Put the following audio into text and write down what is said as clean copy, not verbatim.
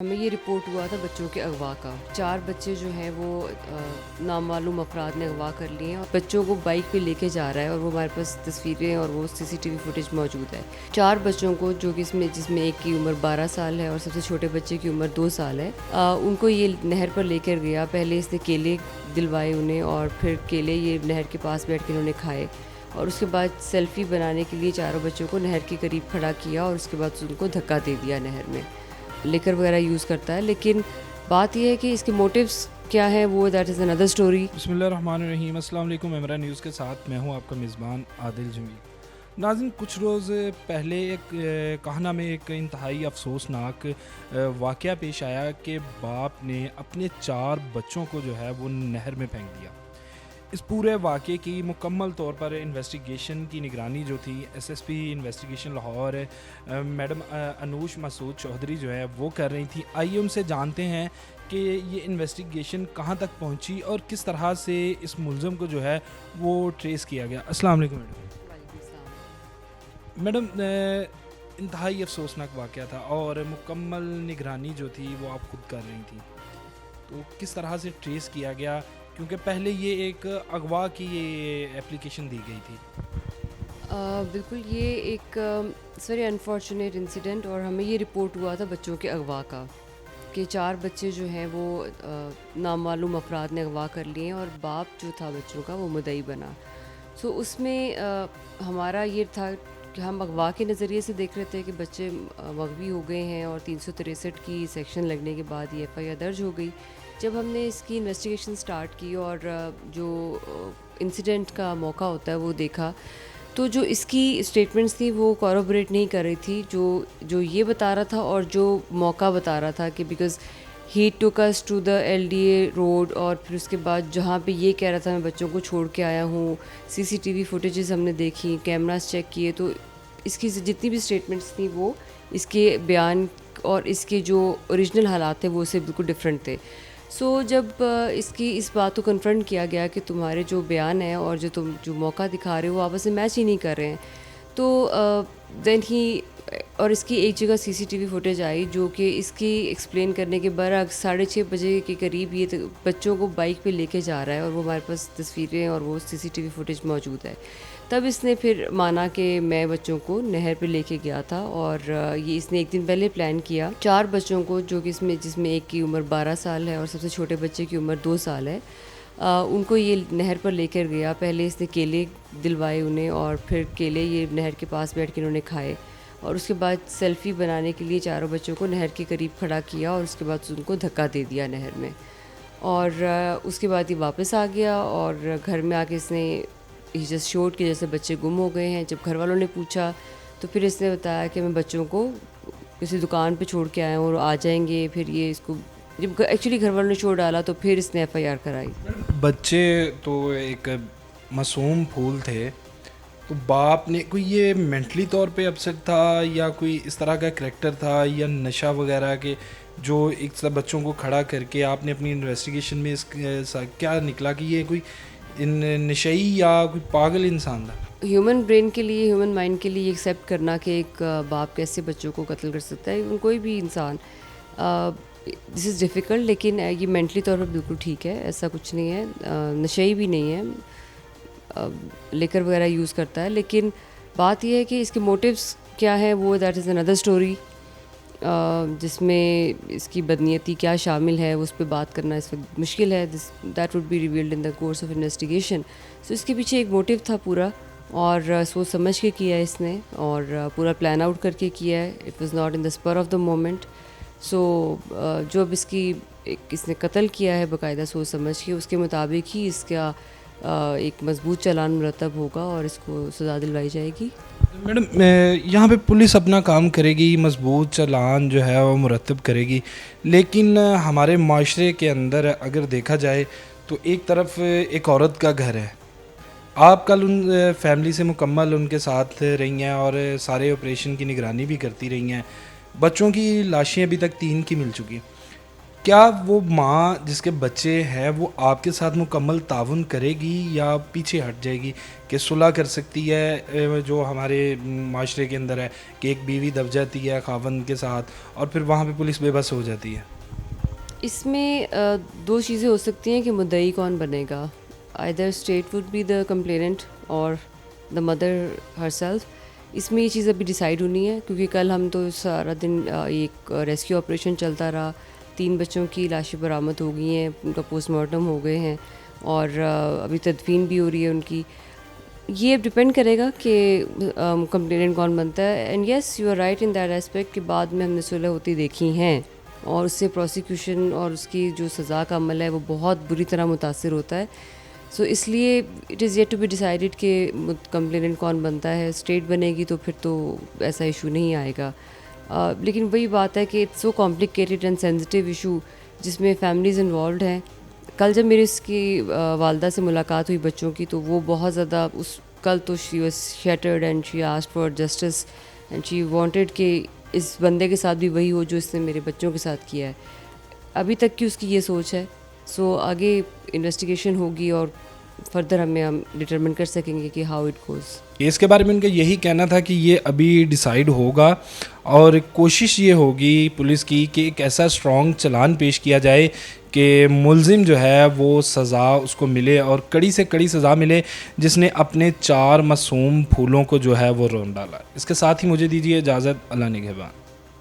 हमें ये रिपोर्ट हुआ था बच्चों के अगवा का। 4 बच्चे जो हैं वो नामालूम अफराद ने अगवा कर लिए हैं और बच्चों को बाइक पे लेके जा रहा है और वो हमारे पास तस्वीरें और वो सीसीटीवी फुटेज मौजूद है। 4 बच्चों को जो कि जिसमें एक की उम्र 12 साल है और सबसे छोटे बच्चे की उम्र 2 साल है। उनको ये नहर पर लेकर गया। पहले इसने केले दिलवाए उन्हें और फिर केले ये नहर के पास बैठ के इन्होंने खाए और उसके बाद सेल्फ़ी बनाने के लिए चारों बच्चों को नहर के करीब खड़ा किया और उसके बाद उनको धक्का दे दिया नहर में। लिकर वगैरह यूज़ करता है, लेकिन बात यह है कि इसके मोटिव्स क्या है वो दैट इज़ अनदर स्टोरी। बिस्मिल्लाहिर्रहमानिर्रहीम। अस्सलाम वालेकुम। इमरा न्यूज़ के साथ मैं हूं आपका मेज़बान आदिल जमील। नाज़रीन, कुछ रोज़ पहले एक काहना में एक इंतहाई अफसोसनाक वाक़या पेश आया कि बाप ने अपने 4 बच्चों को जो है वो नहर में फेंक दिया। इस पूरे वाक़े की मुकम्मल तौर पर इन्वेस्टिगेशन की निगरानी जो थी SSP investigation Lahore madam Anoosh Masood Chaudhry जो है वो कर रही थी। आइए उनसे जानते हैं कि ये इन्वेस्टिगेशन कहाँ तक पहुँची और किस तरह से इस मुलज़म को जो है वो ट्रेस किया गया। अस्सलाम वालेकुम मैडम। इंतहाई अफसोसनाक वाक़या था और मुकम्मल निगरानी जो थी वो आप खुद कर रही थी, तो किस तरह से ट्रेस किया गया, क्योंकि पहले ये एक अगवा की ये एप्लीकेशन दी गई थी। बिल्कुल, ये एक वेरी अनफॉर्चुनेट इंसिडेंट और हमें ये रिपोर्ट हुआ था बच्चों के अगवा का कि 4 बच्चे जो हैं वो नामालूम अफराद ने अगवा कर लिए हैं और बाप जो था बच्चों का वो मुद्दई बना। सो उसमें हमारा ये था कि हम अगवा के नज़रिए से देख रहे थे कि बच्चे मगवी हो गए हैं और 363 की सेक्शन लगने के बाद ये एफआईआर दर्ज हो गई। जब हमने इसकी इन्वेस्टिगेशन स्टार्ट की और जो इंसिडेंट का मौका होता है वो देखा, तो जो इसकी स्टेटमेंट्स थी वो कॉरोबरेट नहीं कर रही थी जो जो ये बता रहा था और जो मौका बता रहा था कि because he took us to the LDA road और फिर उसके बाद जहाँ पे ये कह रहा था मैं बच्चों को छोड़ के आया हूँ, सीसीटीवी फुटेजेस हमने देखी, कैमरास चेक किए, तो इसकी जितनी भी स्टेटमेंट्स थी वो इसके बयान और इसके जो ओरिजिनल हालात थे वो उससे बिल्कुल डिफरेंट थे। सो जब इसकी इस बात को कन्फ्रंट किया गया कि तुम्हारे जो बयान है और जो तुम जो मौका दिखा रहे हो वो आपस में मैच ही नहीं कर रहे हैं, तो देन ही और इसकी एक जगह सीसीटीवी फुटेज आई जो कि इसकी एक्सप्लेन करने के बरअक्स 6:30 बजे के करीब ये बच्चों को बाइक पे लेके जा रहा है और वो हमारे पास तस्वीरें और वो सीसीटीवी फुटेज मौजूद है। तब इसने फिर माना कि मैं बच्चों को नहर पे लेके गया था और ये इसने एक दिन पहले प्लान किया। 4 बच्चों को जो कि जिसमें एक की उम्र 12 साल है और सबसे छोटे बच्चे की उम्र 2 साल है, उनको ये नहर पर लेकर गया। पहले इसने केले दिलवाए उन्हें और फिर केले ये नहर के पास बैठ के इन्होंने खाए और उसके बाद सेल्फ़ी बनाने के लिए चारों बच्चों को नहर के करीब खड़ा किया और उसके बाद उनको धक्का दे दिया नहर में। और उसके बाद ये वापस आ गया और घर में आके इसने ही जस्ट शोड कि जैसे बच्चे गुम हो गए हैं। जब घर वालों ने पूछा तो फिर इसने बताया कि मैं बच्चों को किसी दुकान पे छोड़ के आया हूँ और आ जाएंगे। फिर ये इसको जब एक्चुअली घर वालों ने छोड़ डाला तो फिर इसने एफआईआर कराई। बच्चे तो एक मासूम फूल थे, तो बाप ने कोई ये मेंटली तौर पे अपसेट था या कोई इस तरह का करैक्टर था या नशा वगैरह के जो एक सब बच्चों को खड़ा करके आपने अपनी इन्वेस्टिगेशन में क्या निकला कि ये कोई नशई या कोई पागल इंसान था? ह्यूमन ब्रेन के लिए, ह्यूमन माइंड के लिए एक्सेप्ट करना कि एक बाप कैसे बच्चों को कत्ल कर सकता है, इवन कोई भी इंसान, दिस इज़ डिफ़िकल्ट। लेकिन ये मेंटली तौर पर बिल्कुल ठीक है, ऐसा कुछ नहीं है, नशेई भी नहीं है, लिकर वगैरह यूज़ करता है। लेकिन बात यह है कि इसके मोटिव्स क्या है वो दैट इज़ अनदर स्टोरी, जिसमें इसकी बदनीयती क्या शामिल है उस पर बात करना इस वक्त मुश्किल है। That would be revealed in the course of investigation. So इसके पीछे एक मोटिव था पूरा और सोच समझ के किया है इसने और पूरा प्लान आउट करके किया है। It was not in the spur of the moment. So जो अब इसने कत्ल किया है बाकायदा सोच समझ के, उसके मुताबिक ही इसका एक मजबूत चालान मुरतब होगा और इसको सज़ा दिलवाई जाएगी। मैडम, यहाँ पे पुलिस अपना काम करेगी, मजबूत चालान जो है वो मुरतब करेगी, लेकिन हमारे माशरे के अंदर अगर देखा जाए तो एक तरफ एक औरत का घर है। आप कल उन फैमिली से मुकम्मल उनके साथ रही हैं और सारे ऑपरेशन की निगरानी भी करती रही हैं। बच्चों की लाशें अभी तक 3 की मिल चुकी। क्या वो माँ जिसके बच्चे हैं वो आपके साथ मुकम्मल ताउन करेगी या पीछे हट जाएगी कि सुलह कर सकती है? जो हमारे माशरे के अंदर है कि एक बीवी दब जाती है खावंद के साथ और फिर वहाँ पे पुलिस बेबस हो जाती है। इसमें दो चीज़ें हो सकती हैं कि मुद्दई कौन बनेगा। Either state would be the complainant और द मदर हरसेल्फ। इसमें ये चीज़ अभी डिसाइड होनी है, क्योंकि कल हम तो सारा दिन एक रेस्क्यू ऑपरेशन चलता रहा। 3 बच्चों की लाशें बरामद हो गई हैं, उनका पोस्टमार्टम हो गए हैं और अभी तदफीन भी हो रही है उनकी। ये अब डिपेंड करेगा कि कंप्लेनेंट कौन बनता है। And yes, you are right in that aspect कि बाद में हमने सुलह होती देखी हैं और उससे प्रोसिक्यूशन और उसकी जो सज़ा का अमल है वो बहुत बुरी तरह मुतासिर होता है। सो इसलिए it is yet to be decided कि कंप्लेनेंट कौन बनता है। स्टेट बनेगी तो फिर तो ऐसा इशू नहीं आएगा। लेकिन वही बात है कि it's so complicated and sensitive issue जिसमें फैमिलीज़ इन्वॉल्व हैं। कल जब मेरी इसकी वालदा से मुलाकात हुई बच्चों की, तो वो बहुत ज़्यादा उस कल तो she was shattered and she asked for justice and she wanted कि इस बंदे के साथ भी वही हो जो इसने मेरे बच्चों के साथ किया है। अभी तक की उसकी ये सोच है। सो आगे इन्वेस्टिगेशन होगी और फर्दर हम डिटरमिन कर सकेंगे कि हाउ इट गोज़। इसके बारे में उनका यही कहना था कि ये अभी डिसाइड होगा और कोशिश ये होगी पुलिस की कि एक ऐसा स्ट्रॉन्ग चलान पेश किया जाए कि मुलजिम जो है वो सज़ा उसको मिले और कड़ी से कड़ी सज़ा मिले जिसने अपने 4 मासूम फूलों को जो है वो रोन डाला। इसके साथ ही मुझे दीजिए इजाज़त। अल्लाह निगहबान।